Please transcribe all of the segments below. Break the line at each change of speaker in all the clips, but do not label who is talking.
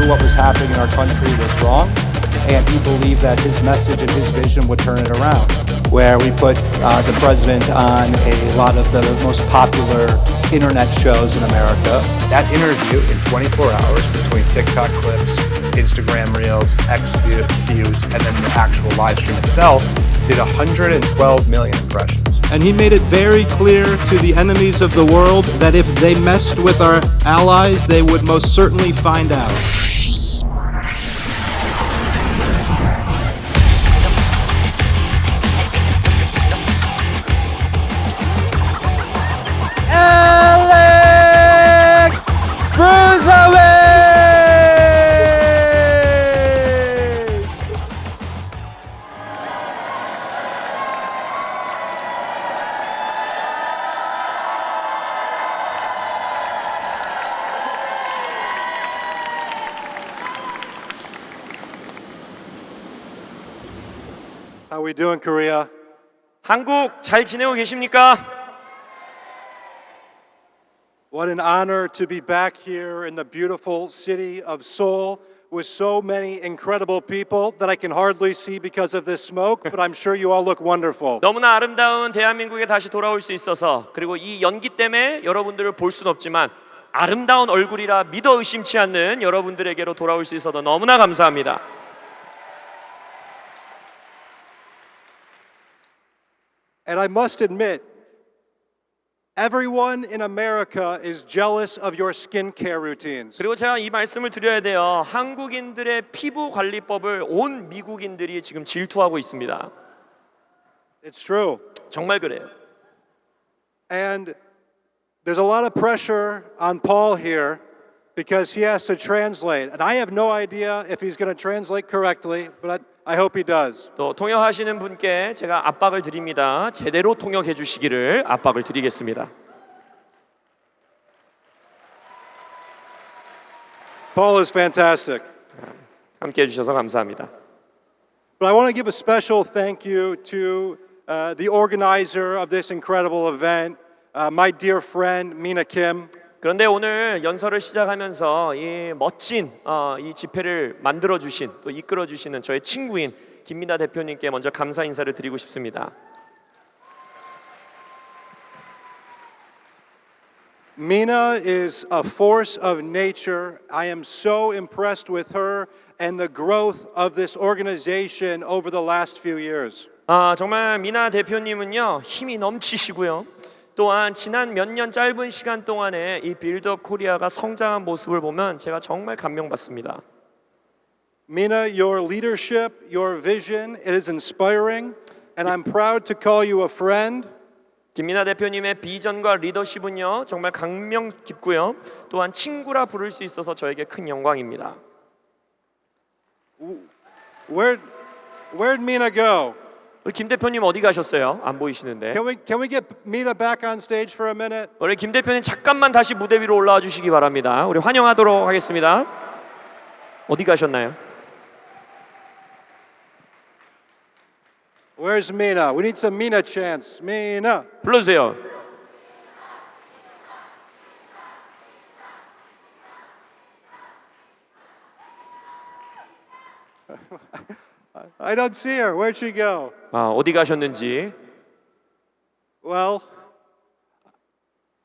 knew what was happening in our country was wrong, and he believed that his message and his vision would turn it around, where we put the president on a lot of the most popular internet shows in America.
That interview in 24 hours between TikTok clips, Instagram Reels, X views, and then the actual live stream itself did 112 million impressions.
And he made it very clear to the enemies of the world that if they messed with our allies, they would most certainly find out.
How we doing, Korea?
한국 잘 지내고 계십니까?
What an honor to be back here in the beautiful city of Seoul with so many incredible people that I can hardly see because of this smoke, but I'm sure you all look wonderful.
너무나 아름다운 대한민국에 다시 돌아올 수 있어서, 그리고 이 연기 때문에 여러분들을 볼 수는 없지만 아름다운 얼굴이라 믿어 의심치 않는 여러분들에게로 돌아올 수 있어서 너무나 감사합니다.
And I must admit, everyone in America is jealous of your skincare routines.
그리고 제가 이 말씀을 드려야 돼요. 한국인들의 피부 관리법을 온 미국인들이 지금 질투하고 있습니다.
It's true.
정말 그래요.
And there's a lot of pressure on Paul here because he has to translate. And I have no idea if he's going to translate correctly, but I hope he does.
또 통역하시는 분께 제가 압박을 드립니다. 제대로 통역해 주시기를 압박을 드리겠습니다.
Paul is fantastic.
함께 해주셔서 감사합니다.
But I want to give a special thank you to the organizer of this incredible event, my dear friend Mina Kim.
그런데 오늘 연설을 시작하면서 이 멋진 이 집회를 만들어 주신, 또 이끌어 주시는 저의 친구인 김민아 대표님께 먼저 감사 인사를 드리고 싶습니다.
Mina is a force of nature. I am so impressed with her and the growth of this organization over the last few years.
정말 미나 대표님은요, 힘이 넘치시고요. 또한 지난 몇 년 짧은 시간 동안에 이 빌드업 코리아가 성장한 모습을 보면 제가 정말 감명받습니다.
Mina, your leadership, your vision, it is inspiring, and I'm proud to call you a friend.
김민아 대표님의 비전과 리더십은요, 정말 감명 깊고요. 또한 친구라 부를 수 있어서 저에게 큰 영광입니다.
Where'd Mina go?
우리 김 대표님 어디 가셨어요? 안 보이시는데.
Can we get Mina back on stage for a minute?
우리 김 대표님 잠깐만 다시 무대 위로 올라와 주시기 바랍니다. 우리 환영하도록 하겠습니다. 어디 가셨나요?
Where's Mina? We need some Mina chants. Mina.
불러주세요.
I don't see her. Where'd she go?
어디 가셨는지.
Well,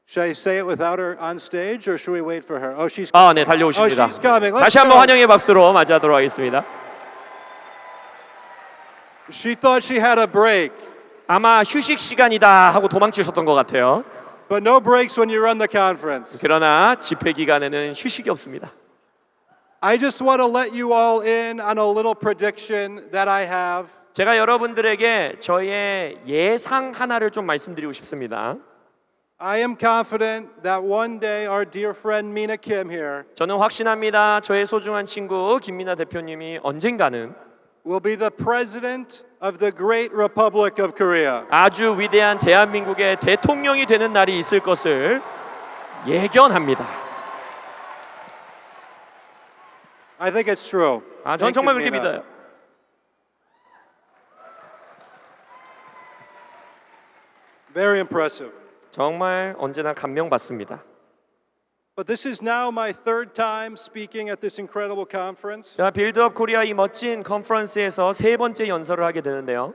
should I say it without her on stage, or should we wait for her? Oh, she's
네, 달려오십니다.
Oh, she's coming. Let's
다시 한번
go.
환영의 박수로 맞이하도록 하겠습니다.
She thought she had a break,
아마 휴식 시간이다 하고 도망치셨던 것 같아요.
but no breaks when you run the conference.
그러나 집회 기간에는 휴식이 없습니다.
I just want to let you all in on a little prediction that I have.
제가 여러분들에게 저의 예상 하나를 좀 말씀드리고 싶습니다.
I am confident that one day our dear friend Mina Kim here
저는 확신합니다. 저의 소중한 친구 김민아 대표님이 언젠가는
will be the president of the great Republic of Korea.
아주 위대한 대한민국의 대통령이 되는 날이 있을 것을 예견합니다.
I think it's true.
저는
Thank
정말
you,
그렇게
Mina.
믿어요.
Very impressive.
정말 언제나 감명받습니다.
But this is now my third time speaking at this incredible conference.
자, 빌드업 코리아 이 멋진 컨퍼런스에서 세 번째 연설을 하게 되는데요.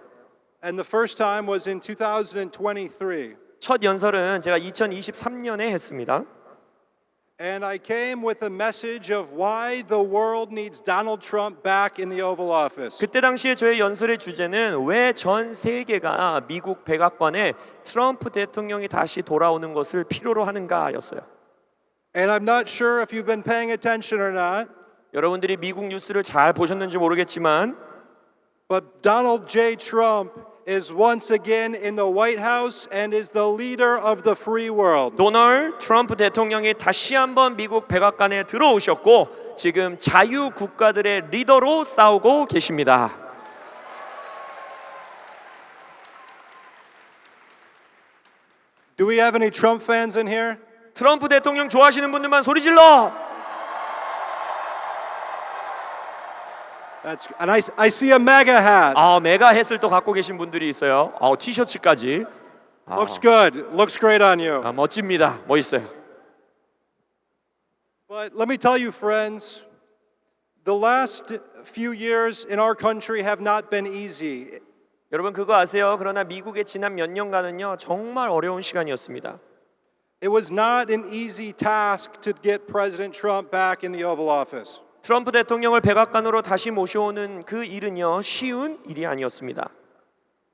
And the first time was in 2023.
첫 연설은 제가 2023년에 했습니다.
And I came with a message of why the world needs Donald Trump back in the Oval Office.
그때 당시에 저의 연설의 주제는 왜 전 세계가 미국 백악관에 트럼프 대통령이 다시 돌아오는 것을 필요로 하는가였어요.
And I'm not sure if you've been paying attention or not,
여러분들이 미국 뉴스를 잘 보셨는지 모르겠지만
but Donald J. Trump is once again in the White House and is the leader of the free world.
도널드 트럼프 대통령이 다시 한번 미국 백악관에 들어오셨고 지금 자유 국가들의 리더로 싸우고 계십니다.
Do we have any Trump fans in here?
트럼프 대통령 좋아하시는 분들만 소리 질러.
And I see a MAGA hat.
아, 메가 햇을 또 갖고 계신 분들이 있어요. 티셔츠까지.
Looks good. Looks great on you.
멋집니다. 멋있어요.
But let me tell you, friends, the last few years in our country have not been easy.
여러분 그거 아세요? 그러나 미국의 지난 몇 년간은요 정말 어려운 시간이었습니다.
It was not an easy task to get President Trump back in the Oval Office.
트럼프 대통령을 백악관으로 다시 모셔오는 그 일은요 쉬운 일이 아니었습니다.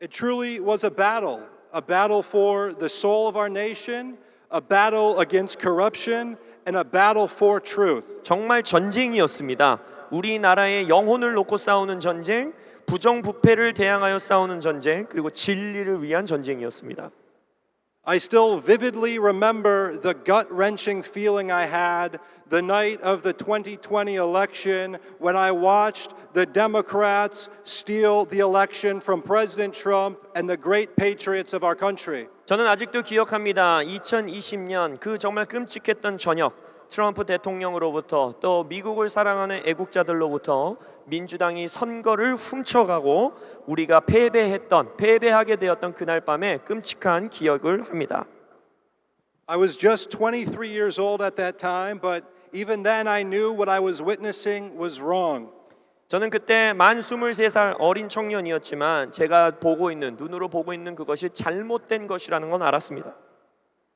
It truly was a battle for the soul of our nation, a battle against corruption, and a battle for truth.
정말 전쟁이었습니다. 우리나라의 영혼을 놓고 싸우는 전쟁, 부정부패를 대항하여 싸우는 전쟁, 그리고 진리를 위한 전쟁이었습니다.
I still vividly remember the gut-wrenching feeling I had the night of the 2020 election when I watched the Democrats steal the election from President Trump and the great patriots of our country.
저는 아직도 기억합니다. 2020년 그 정말 끔찍했던 저녁 트럼프 대통령으로부터 또 미국을 사랑하는 애국자들로부터 민주당이 선거를 훔쳐가고 우리가 패배하게 되었던 그날 밤에 끔찍한 기억을 합니다.
I was just 23 years old at that time, but even then I knew what I was witnessing was wrong.
저는 그때 만 23살 어린 청년이었지만 제가 눈으로 보고 있는 그것이 잘못된 것이라는 건 알았습니다.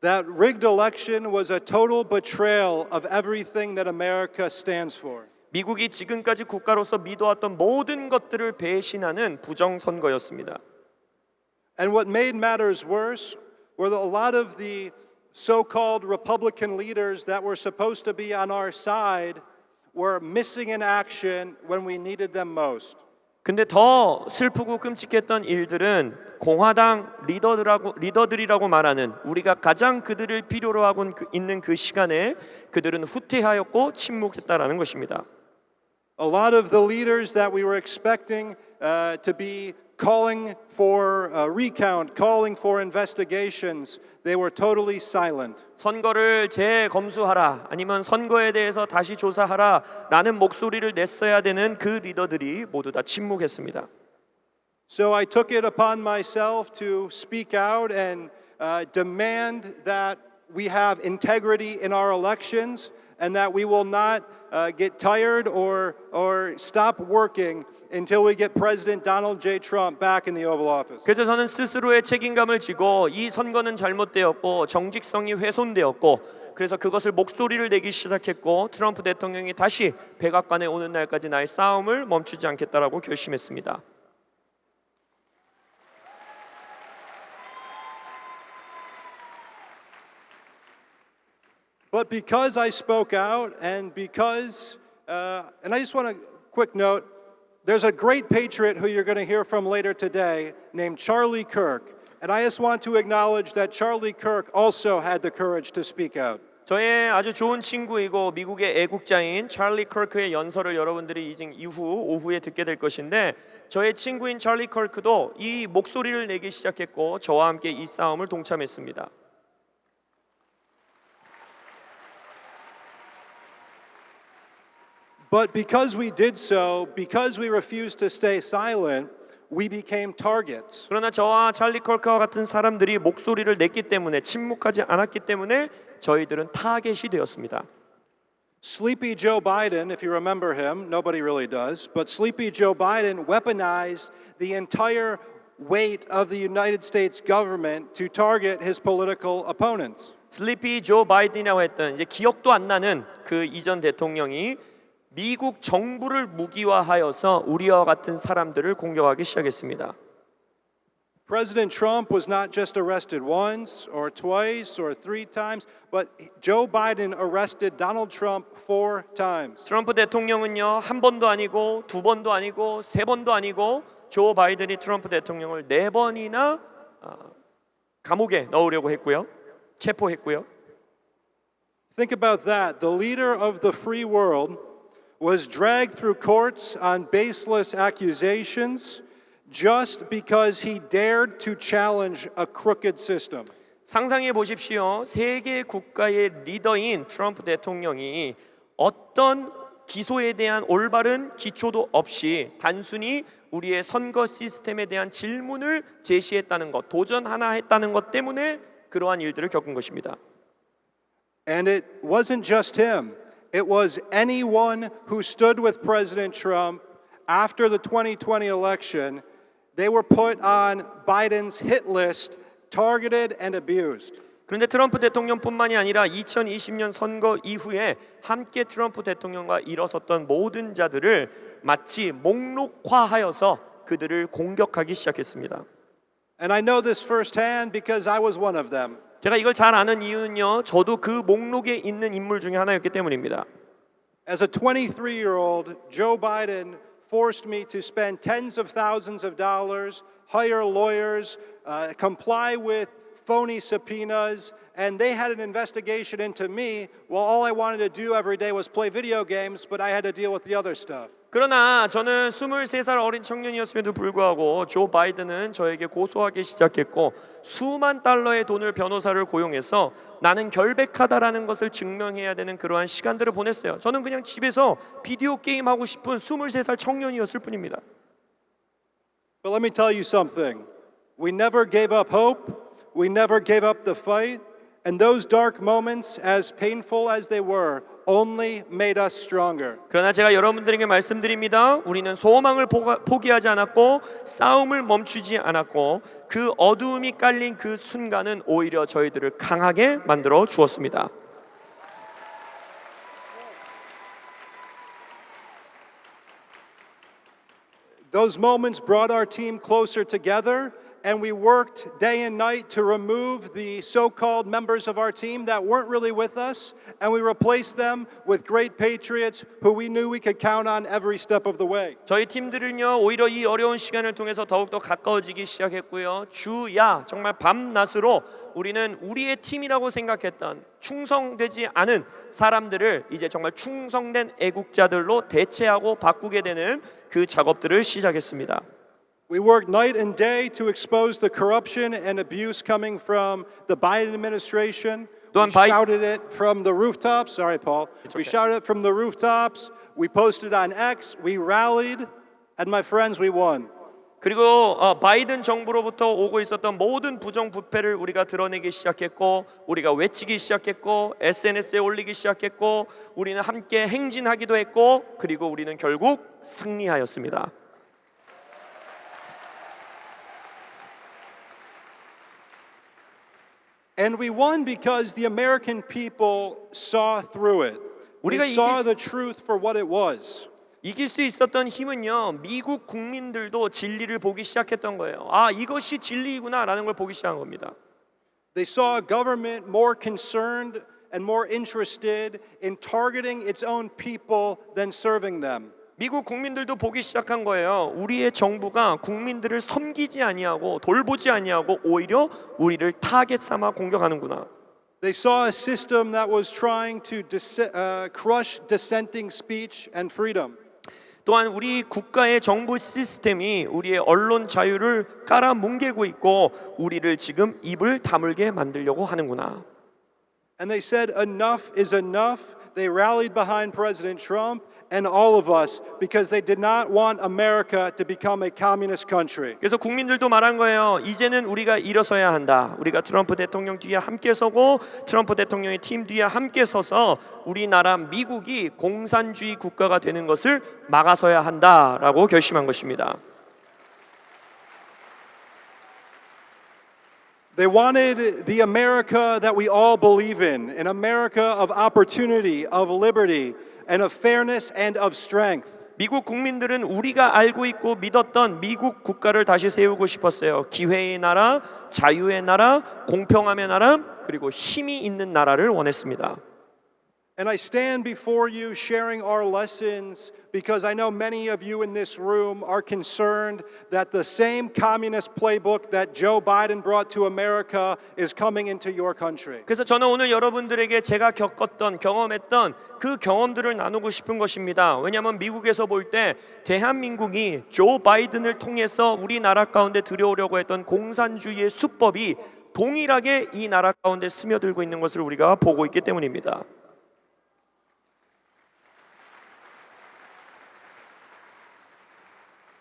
That rigged election was a total betrayal of everything that America stands for.
미국이 지금까지 국가로서 믿어왔던 모든 것들을 배신하는 부정선거였습니다.
And what made matters worse were a lot of the so-called Republican leaders that were supposed to be on our side were missing in action when we needed them most.
근데 더 슬프고 끔찍했던 일들은 공화당 리더들이라고 말하는 우리가 가장 그들을 필요로 하고 있는 그 시간에 그들은 후퇴하였고 침묵했다라는 것입니다.
A lot of the leaders that we were expecting to be calling for a recount, calling for investigations, they were totally silent.
선거를 재검수하라 아니면 선거에 대해서 다시 조사하라 라는 목소리를 냈어야 되는 그 리더들이 모두 다 침묵했습니다.
So I took it upon myself to speak out and demand that we have integrity in our elections and that we will not get tired or stop working until we get President Donald J. Trump back in the Oval Office.
그래서 저는 스스로의 책임감을 지고 이 선거는 잘못되었고 정직성이 훼손되었고 그래서 그것을 목소리를 내기 시작했고 트럼프 대통령이 다시 백악관에 오는 날까지 나의 싸움을 멈추지 않겠다라고 결심했습니다.
But because I spoke out and because, and I just want a quick note, there's a great patriot who you're going to hear from later today named Charlie Kirk. And I just want to acknowledge that Charlie Kirk also had the courage to speak out.
저의 아주 좋은 친구이고 미국의 애국자인 찰리 커크의 연설을 여러분들이 오후에 듣게 될 것인데 저의 친구인 찰리 커크도 이 목소리를 내기 시작했고 저와 함께 이 싸움을 동참했습니다.
But because we did so, because we refused to stay silent, we became targets.
그러나 저와 찰리 컬커와 같은 사람들이 목소리를 냈기 때문에 침묵하지 않았기 때문에 저희들은 타겟이 되었습니다.
Sleepy Joe Biden, if you remember him, nobody really does, but Sleepy Joe Biden weaponized the entire weight of the United States government to target his political opponents.
슬리피 조 바이든이라고 했던 이제 기억도 안 나는 그 이전 대통령이 미국 정부를 무기화하여서 우리와 같은 사람들을 공격하기 시작했습니다.
President Trump was not just arrested once or twice or 3 times, but Joe Biden arrested Donald Trump 4 times.
트럼프 대통령은요, 한 번도 아니고 두 번도 아니고 세 번도 아니고 조 바이든이 트럼프 대통령을 4번이나 감옥에 넣으려고 했고요. 체포했고요.
Think about that. The leader of the free world was dragged through courts on baseless accusations just because he dared to challenge a crooked system.
상상해 보십시오. 세계 국가의 리더인 트럼프 대통령이 어떤 기소에 대한 올바른 기초도 없이 단순히 우리의 선거 시스템에 대한 질문을 제시했다는 것, 도전 하나 했다는 것 때문에 그러한 일들을 겪은 것입니다.
And it wasn't just him. It was anyone who stood with President Trump after the 2020 election. They were put on Biden's hit list, targeted and abused.
그런데 트럼프 대통령뿐만이 아니라 2020년 선거 이후에 함께 트럼프 대통령과 일어섰던 모든 자들을 마치 목록화하여서 그들을 공격하기 시작했습니다.
And I know this firsthand because I was one of them.
제가 이걸 잘 아는 이유는요, 저도 그 목록에 있는 인물 중에 하나였기 때문입니다.
As a 23-year-old, Joe Biden forced me to spend tens of thousands of dollars, hire lawyers, comply with phony subpoenas, and they had an investigation into me while all I wanted to do every day was play video games, but I had to deal with the other stuff.
그러나 저는 23살 어린 청년이었음에도 불구하고 조 바이든은 저에게 고소하기 시작했고 수만 달러의 돈을 변호사를 고용해서 나는 결백하다라는 것을 증명해야 되는 그러한 시간들을 보냈어요. 저는 그냥 집에서 비디오 게임 하고 싶은 23살 청년이었을 뿐입니다.
But let me tell you something. We never gave up hope. We never gave up the fight. And those dark moments, as painful as they were, only made us stronger.
그러나 제가 여러분들에게 말씀드립니다. 우리는 소망을 포기하지 않았고 싸움을 멈추지 않았고 그 어두움이 깔린 그 순간은 오히려 저희들을 강하게 만들어 주었습니다.
Those moments brought our team closer together, and we worked day and night to remove the so-called members of our team that weren't really with us, and we replaced them with great patriots who we knew we could count on every step of the way.
저희 팀들은요, 오히려 이 어려운 시간을 통해서 더욱더 가까워지기 시작했고요. 주야 정말 밤낮으로 우리는 우리의 팀이라고 생각했던 충성되지 않은 사람들을 이제 정말 충성된 애국자들로 대체하고 바꾸게 되는 그 작업들을 시작했습니다.
We worked night and day to expose the corruption and abuse coming from the Biden administration. We shouted it from the rooftops. Sorry, Paul. We shouted it from the rooftops. We posted on X. We rallied. And my friends, we won.
그리고 바이든 정부로부터 오고 있었던 모든 부정부패를 우리가 드러내기 시작했고 우리가 외치기 시작했고 SNS에 올리기 시작했고 우리는 함께 행진하기도 했고 그리고 우리는 결국 승리하였습니다.
And we won because the American people saw through it. They saw the truth for what it was.
이길 수 있었던 힘은요, 미국 국민들도 진리를 보기 시작했던 거예요. 아, 이것이 진리구나라는 걸 보기 시작한 겁니다.
They saw a government more concerned and more interested in targeting its own people than serving them.
미국 국민들도 보기 시작한 거예요. 우리의 정부가 국민들을 섬기지 아니하고 돌보지 아니하고 오히려 우리를 타겟 삼아 공격하는구나.
They saw a system that was trying to crush dissenting speech and freedom.
또한 우리 국가의 정부 시스템이 우리의 언론 자유를 깔아뭉개고 있고 우리를 지금 입을 다물게 만들려고 하는구나.
And they said enough is enough. They rallied behind President Trump and all of us because they did not want America to become a communist country.
그래서 국민들도 말한 거예요. 이제는 우리가 일어서야 한다. 우리가 트럼프 대통령 뒤에 함께 서고 트럼프 대통령의 팀 뒤에 함께 서서 우리나라 미국이 공산주의 국가가 되는 것을 막아서야 한다라고 결심한 것입니다.
They wanted the America that we all believe in, an America of opportunity, of liberty, and of fairness and of strength.
미국 국민들은 우리가 알고 있고 믿었던 미국 국가를 다시 세우고 싶었어요. 기회의 나라, 자유의 나라, 공평함의 나라, 그리고 힘이 있는 나라를 원했습니다.
And I stand before you sharing our lessons because I know many of you in this room are concerned that the same communist playbook that Joe Biden brought to America is coming into your country.
그래서 저는 오늘 여러분들에게 제가 겪었던 경험했던 그 경험들을 나누고 싶은 것입니다. 왜냐하면 미국에서 볼 때 대한민국이 조 바이든을 통해서 우리나라 가운데 들여오려고 했던 공산주의의 수법이 동일하게 이 나라 가운데 스며들고 있는 것을 우리가 보고 있기 때문입니다.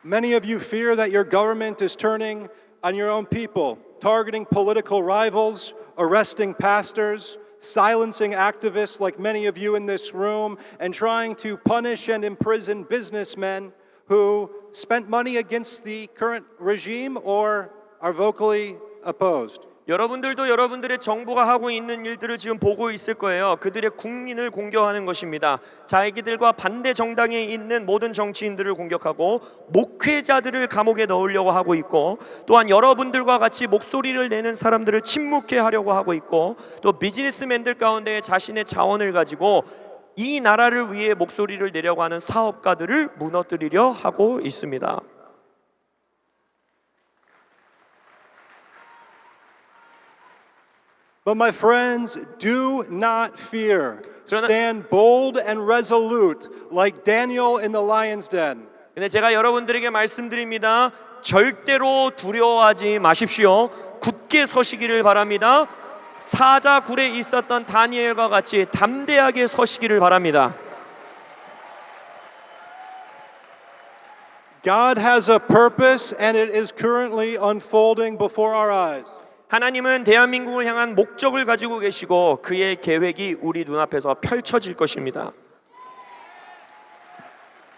Many of you fear that your government is turning on your own people, targeting political rivals, arresting pastors, silencing activists like many of you in this room, and trying to punish and imprison businessmen who spent money against the current regime or are vocally opposed.
여러분들도 여러분들의 정부가 하고 있는 일들을 지금 보고 있을 거예요. 그들의 국민을 공격하는 것입니다. 자기들과 반대 정당에 있는 모든 정치인들을 공격하고 목회자들을 감옥에 넣으려고 하고 있고, 또한 여러분들과 같이 목소리를 내는 사람들을 침묵해 하려고 하고 있고, 또 비즈니스맨들 가운데 자신의 자원을 가지고 이 나라를 위해 목소리를 내려고 하는 사업가들을 무너뜨리려 하고 있습니다.
But my friends, do not fear. Stand bold and resolute like Daniel in the lion's den.
근데 제가 여러분들에게 말씀드립니다. 절대로 두려워하지 마십시오. 굳게 서시기를 바랍니다. 사자굴에 있었던 다니엘과 같이 담대하게 서시기를 바랍니다.
God has a purpose and it is currently unfolding before our eyes.
하나님은 대한민국을 향한 목적을 가지고 계시고 그의 계획이 우리 눈앞에서 펼쳐질 것입니다.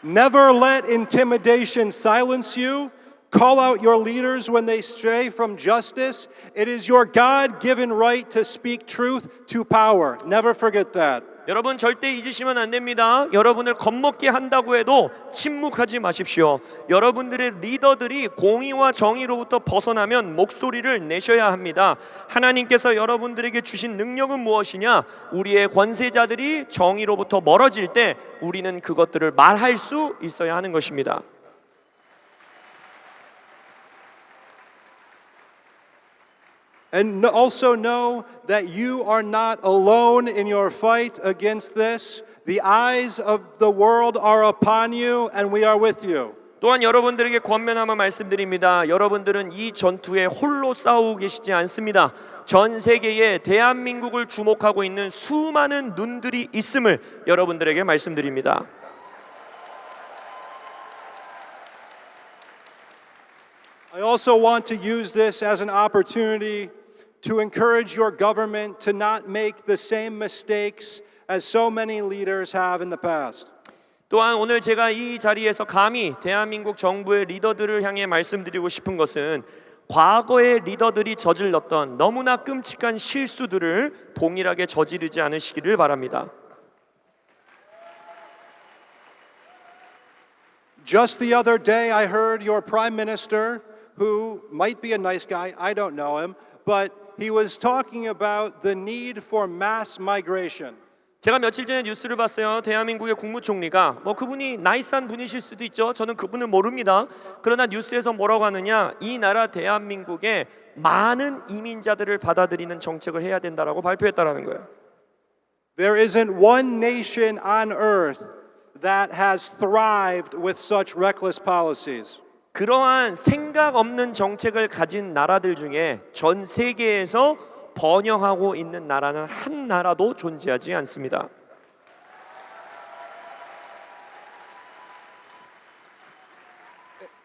Never let intimidation silence you. Call out your leaders when they stray from justice. It is your God-given right to speak truth to power. Never forget that.
여러분 절대 잊으시면 안 됩니다. 여러분을 겁먹게 한다고 해도 침묵하지 마십시오. 여러분들의 리더들이 공의와 정의로부터 벗어나면 목소리를 내셔야 합니다. 하나님께서 여러분들에게 주신 능력은 무엇이냐? 우리의 권세자들이 정의로부터 멀어질 때 우리는 그것들을 말할 수 있어야 하는 것입니다.
And also know that you are not alone in your fight against this. The eyes of the world are upon you and we are with you.
또한 여러분들에게 권면하며 말씀드립니다. 여러분들은 이 전투에 홀로 싸우고 계시지 않습니다. 전 세계에 대한민국을 주목하고 있는 수많은 눈들이 있음을 여러분들에게 말씀드립니다.
I also want to use this as an opportunity to encourage your government to not make the same mistakes as so many leaders have in the past.
또한 오늘 제가 이 자리에서 감히 대한민국 정부의 리더들을 향해 말씀드리고 싶은 것은 과거의 리더들이 저질렀던 너무나 끔찍한 실수들을 동일하게 저지르지 않으시기를 바랍니다.
Just the other day I heard your prime minister, who might be a nice guy, I don't know him, but he was talking about the need for mass migration.
제가 며칠 전에 뉴스를 봤어요. 대한민국의 국무총리가 그분이 나이스한 분이실 수도 있죠. 저는 그분을 모릅니다. 그러나 뉴스에서 뭐라고 하느냐, 이 나라 대한민국에 많은 이민자들을 받아들이는 정책을 해야 된다라고 발표했다라는 거예요.
There isn't one nation on earth that has thrived with such reckless policies.
그러한 생각 없는 정책을 가진 나라들 중에 전 세계에서 번영하고 있는 나라는 한 나라도 존재하지 않습니다.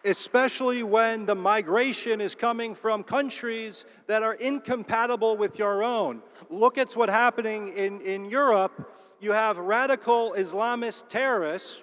especially when the migration is coming from countries that are incompatible with your own. Look at what's happening in Europe. You have radical Islamist terrorists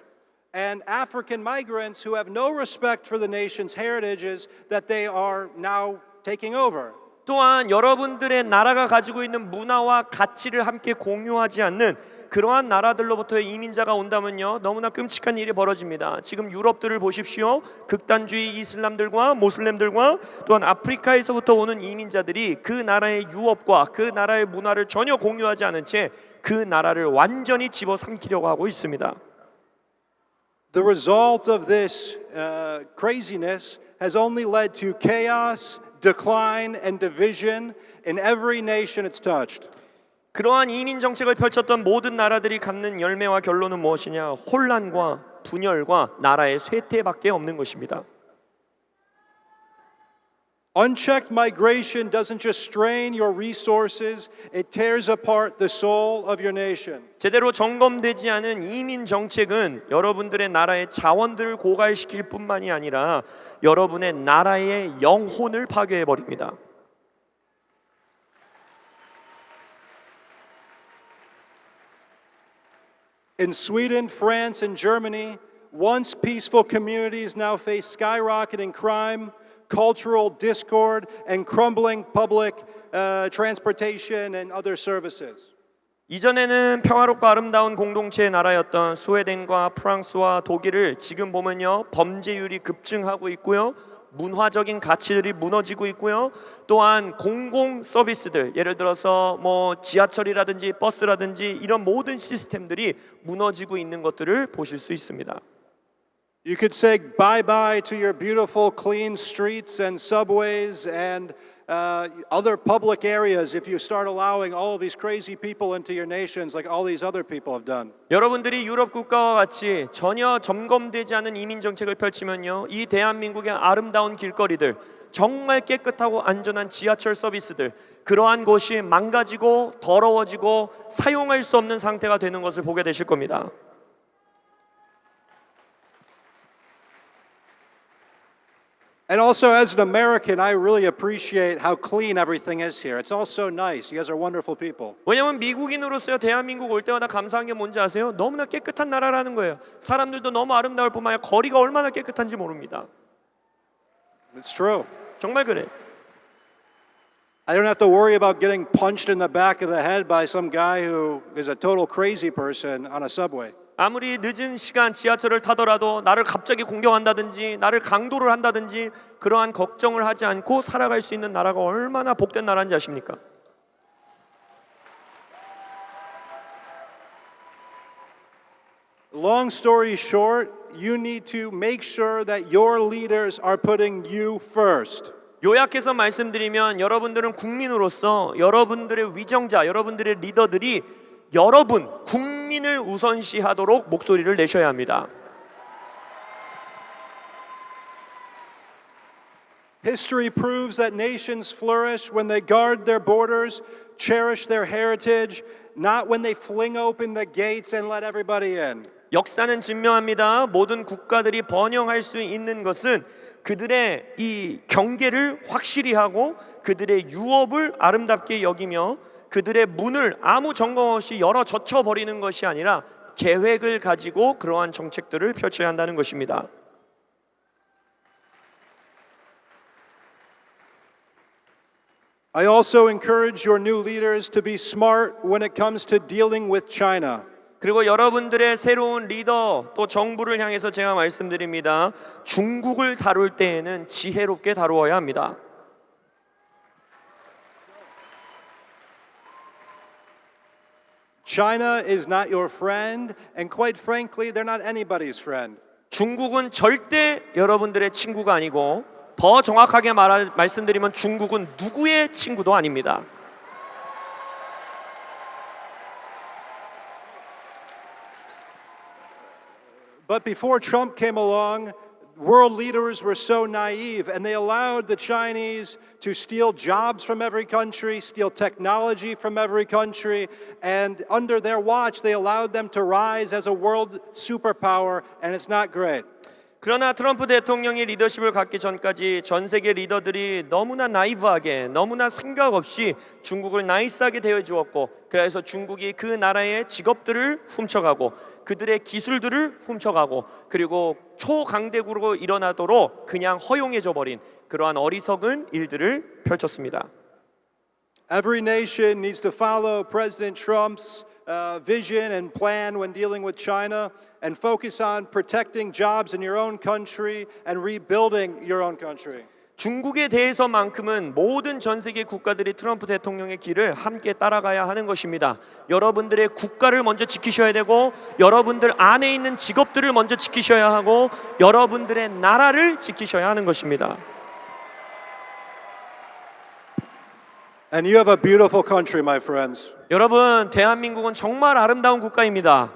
and African migrants who have no respect for the nation's heritages that they are now taking over.
또한 여러분들의 나라가 가지고 있는 문화와 가치를 함께 공유하지 않는 그러한 나라들로부터의 이민자가 온다면요 너무나 끔찍한 일이 벌어집니다. 지금 유럽들을 보십시오. 극단주의 이슬람들과 모슬렘들과 또한 아프리카에서부터 오는 이민자들이 그 나라의 유업과 그 나라의 문화를 전혀 공유하지 않은 채 그 나라를 완전히 집어삼키려고 하고 있습니다.
The result of this craziness has only led to chaos, decline, and division in every nation it's touched.
그러한 이민 정책을 펼쳤던 모든 나라들이 갖는 열매와 결론은 무엇이냐? 혼란과 분열과 나라의 쇠퇴밖에 없는 것입니다.
Unchecked migration doesn't just strain your resources, it tears apart the soul of your nation.
제대로 점검되지 않은 이민 정책은 여러분들의 나라의 자원들을 고갈시킬 뿐만이 아니라 여러분의 나라의 영혼을 파괴해 버립니다.
In Sweden, France, and Germany, once peaceful communities now face skyrocketing crime, cultural discord, and crumbling public transportation and other services.
이전에는 평화롭고 아름다운 공동체의 나라였던 스웨덴과 프랑스와 독일을 지금 보면요 범죄율이 급증하고 있고요. 문화적인 가치들이 무너지고 있고요. 또한 공공 서비스들 예를 들어서 뭐 지하철이라든지 버스라든지 이런 모든 시스템들이 무너지고 있는 것들을 보실 수 있습니다.
You could say bye-bye to your beautiful clean streets and subways and other public areas if you start allowing all of these crazy people into your nations like all these other people have done.
여러분들이 유럽 국가와 같이 전혀 점검되지 않은 이민 정책을 펼치면요 이 대한민국의 아름다운 길거리들 정말 깨끗하고 안전한 지하철 서비스들 그러한 곳이 망가지고 더러워지고 사용할 수 없는 상태가 되는 것을 보게 되실 겁니다.
And also, as an American, I really appreciate how clean everything is here. It's all so nice. You guys are wonderful people.
왜냐하면 미국인으로서 대한민국 올 때마다 감사한 게 뭔지 아세요? 너무나 깨끗한 나라라는 거예요. 사람들도 너무 아름다울 뿐만 아니라 거리가 얼마나 깨끗한지 모릅니다.
It's true.
정말 그래.
I don't have to worry about getting punched in the back of the head by some guy who is a total crazy person on a subway.
아무리 늦은 시간 지하철을 타더라도 나를 갑자기 공격한다든지 나를 강도를 한다든지 그러한 걱정을 하지 않고 살아갈 수 있는 나라가 얼마나 복된 나라인지 아십니까?
Long story short, you need to make sure that your leaders are putting you first.
요약해서 말씀드리면 여러분들은 국민으로서 여러분들의 위정자, 여러분들의 리더들이 여러분 국민을 우선시하도록 목소리를 내셔야 합니다.
History proves that nations flourish when they guard their borders, cherish their heritage, not when they fling open the gates and let everybody in.
역사는 증명합니다. 모든 국가들이 번영할 수 있는 것은 그들의 이 경계를 확실히 하고 그들의 유업을 아름답게 여기며 그들의 문을 아무 점검 없이 열어 젖혀 버리는 것이 아니라 계획을 가지고 그러한 정책들을 펼쳐야 한다는 것입니다.
I also encourage your new leaders to be smart when it comes to dealing with China.
그리고 여러분들의 새로운 리더 또 정부를 향해서 제가 말씀드립니다. 중국을 다룰 때에는 지혜롭게 다루어야 합니다.
China is not your friend, and quite frankly, they're not anybody's friend.
중국은 절대 여러분들의 친구가 아니고 더 정확하게 말씀드리면 중국은 누구의 친구도 아닙니다.
But before Trump came along, world leaders were so naive and they allowed the Chinese to steal jobs from every country, steal technology from every country, and under their watch they allowed them to rise as a world superpower, and it's not great.
그러나 트럼프 대통령이 리더십을 갖기 전까지 전 세계 리더들이 너무나 나이브하게 너무나 생각 없이 중국을 나이스하게 대해주었고 그래서 중국이 그 나라의 직업들을 훔쳐가고 그들의 기술들을 훔쳐가고 그리고 초강대국으로 일어나도록 그냥 허용해줘 버린 그러한 어리석은 일들을 펼쳤습니다.
Every nation needs to follow President Trump's vision and plan when dealing with China and focus on protecting jobs in your own country and rebuilding your own country.
중국에 대해서만큼은 모든 전 세계 국가들이 트럼프 대통령의 길을 함께 따라가야 하는 것입니다. 여러분들의 국가를 먼저 지키셔야 되고 여러분들 안에 있는 직업들을 먼저 지키셔야 하고 여러분들의 나라를 지키셔야 하는 것입니다.
And you have a beautiful country, my friends.
여러분, 대한민국은 정말 아름다운 국가입니다.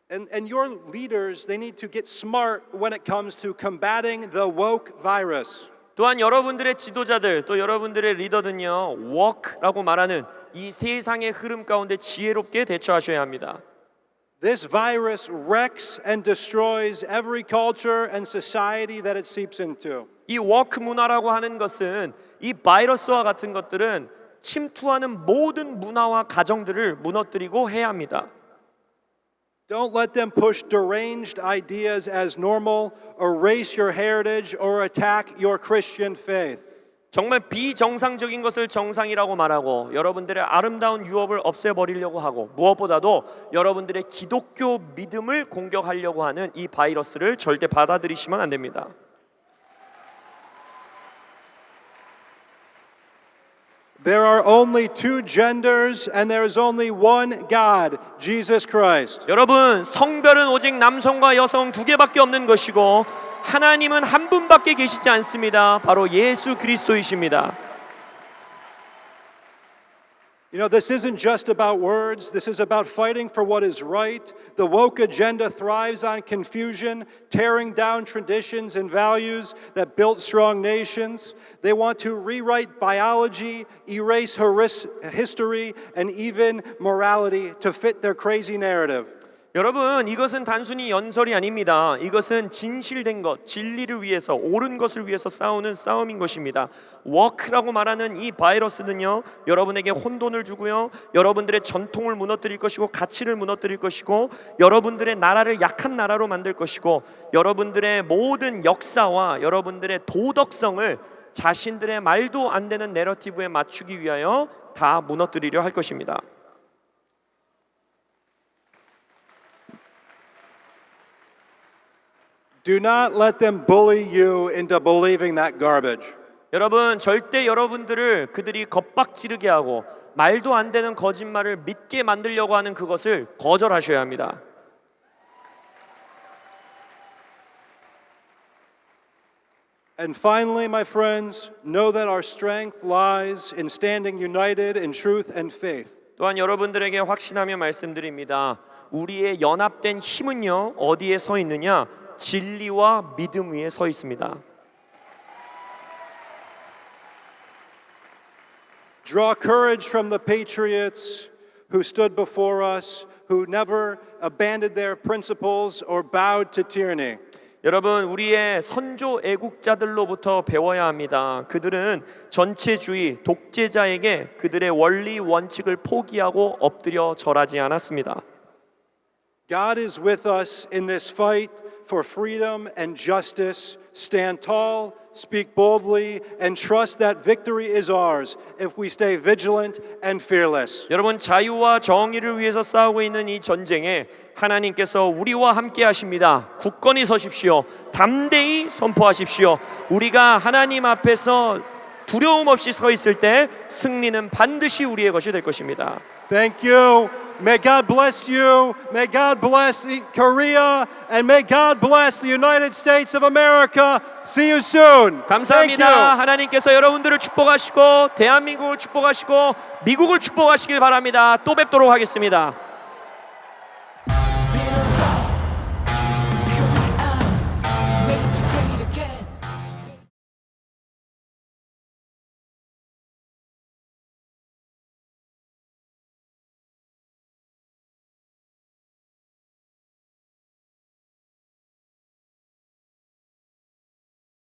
And your leaders, they need to get smart when it comes to combating the woke virus.
또한 여러분들의 지도자들 또 여러분들의 리더는요 woke라고 말하는 이 세상의 흐름 가운데 지혜롭게 대처하셔야 합니다.
This virus wrecks and destroys every culture and society that it seeps into.
이 워크 문화라고 하는 것은 이 바이러스와 같은 것들은 침투하는 모든 문화와 가정들을 무너뜨리고 해야 합니다.
Don't let them push deranged ideas as normal, erase your heritage, or attack your Christian faith.
정말 비정상적인 것을 정상이라고 말하고 여러분들의 아름다운 유업을 없애버리려고 하고 무엇보다도 여러분들의 기독교 믿음을 공격하려고 하는 이 바이러스를 절대 받아들이시면 안 됩니다.
There are only two genders and there is only one God, Jesus Christ.
여러분, 성별은 오직 남성과 여성 두 개밖에 없는 것이고 하나님은 한 분밖에 계시지 않습니다. 바로 예수 그리스도이십니다.
You know, this isn't just about words. This is about fighting for what is right. The woke agenda thrives on confusion, tearing down traditions and values that built strong nations. They want to rewrite biology, erase history, and even morality to fit their crazy narrative.
여러분, 이것은 단순히 연설이 아닙니다. 이것은 진실된 것, 진리를 위해서, 옳은 것을 위해서 싸우는 싸움인 것입니다. 워크라고 말하는 이 바이러스는요, 여러분에게 혼돈을 주고요, 여러분들의 전통을 무너뜨릴 것이고, 가치를 무너뜨릴 것이고, 여러분들의 나라를 약한 나라로 만들 것이고, 여러분들의 모든 역사와 여러분들의 도덕성을 자신들의 말도 안 되는 내러티브에 맞추기 위하여 다 무너뜨리려 할 것입니다.
Do not let them bully you into believing that garbage.
여러분, 절대 여러분들을 그들이 겁박지르게 하고 말도 안 되는 거짓말을 믿게 만들려고 하는 그것을 거절하셔야 합니다.
And finally, my friends, know that our strength lies in standing united in truth and faith.
또한 여러분들에게 확신하며 말씀드립니다. 우리의 연합된 힘은요, 어디에 서 있느냐? 진리와 믿음 위에 서 있습니다.
Draw courage from the patriots who stood before us, who never abandoned their principles or bowed to tyranny.
여러분, 우리의 선조 애국자들로부터 배워야 합니다. 그들은 전체주의, 독재자에게 그들의 원리 원칙을 포기하고 엎드려 절하지 않았습니다.
God is with us in this fight for freedom and justice. Stand tall, speak boldly, and trust that victory is ours if we stay vigilant and fearless.
여러분, 자유와 정의를 위해서 싸우고 있는 이 전쟁에 하나님께서 우리와 함께 하십니다. 굳건히 서십시오. 담대히 선포하십시오. 우리가 하나님 앞에서 두려움 없이 서 있을 때 승리는 반드시 우리의 것이 될 것입니다.
Thank you. May God bless you. May God bless Korea. And may God bless the United States of America. See you soon. Thank
감사합니다.
you.
하나님께서 여러분들을 축복하시고 대한민국을 축복하시고 미국을 축복하시길 바랍니다. 또 뵙도록 하겠습니다.